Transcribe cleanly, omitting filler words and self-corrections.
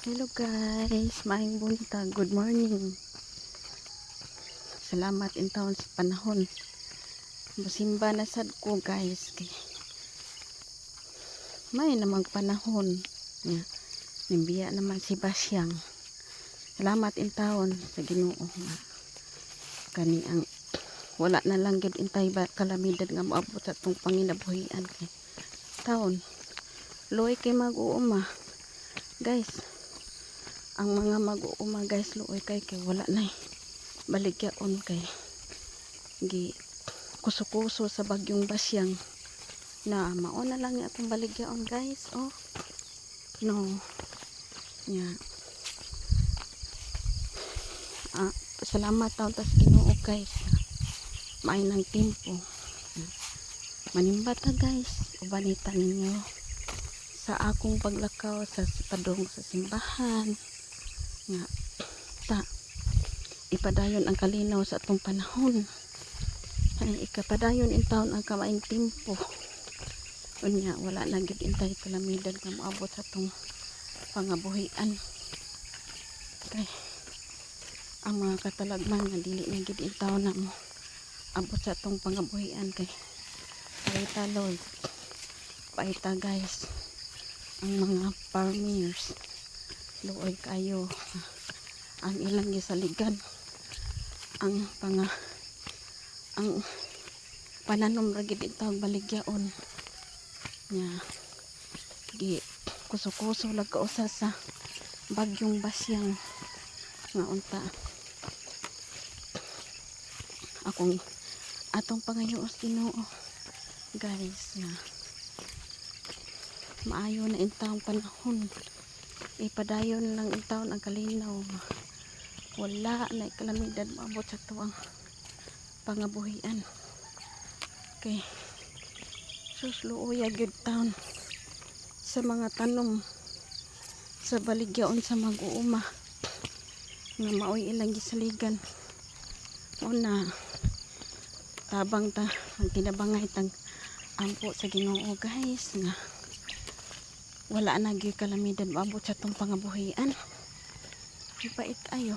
Hello guys, maayong buntag, good morning. Salamat in taon sa panahon. Musimba na sad ko guys. May namang panahon. Nimbiya naman si Basyang. Salamat in taon sa Ginoo. Kani ang wala na lang gid intay ba kalamidad nga moabot sa tong panginabuhian kay taon. Luoy kay mag-uuma. Guys, ang mga mag-uuma guys, luoy kay wala na baligyaon kay gi kuso-kuso sa bagyong Basyang na mao na lang akong baligyaon guys. Oh no nya salamat taon tas Ginoo guys, maay ng tempo manimba ta guys. Ubanita ninyo sa akong paglakaw sa padong sa simbahan nga ta ipadayon ang kalinaw sa atong panahon. Ay ikapadayon in taon ang kamaing tempo. Unya wala na gid intay kalamidad nga moabot sa atong pangabuhian. Kay ang mga katalagman nga dili na gid in taon na mo abot sa atong pangabuhian kay paita Lord, paita guys. Ang mga farmers luoy kayo ang ilang gisaligan ang pananom ra gid itawag baligyaon nya gi kuso-kuso lag kausa sa bagyong Basyang nga unta atong pangayos Ginoo guys na maayo na intawong panahon. Ipadayon lang intawon ang kalinaw. Wala na kalamidad maabot sa tuwang pangabuhian. Okay. Susluoy agad taon sa mga tanom sa baligyaon sa mag-uuma nga maoy ilang gisaligan. Una tabang ta magtinabangay tang ampo sa Ginoo guys nga wala na gyud kalamidad maabot sa tong pangabuhian. Ipait ayo.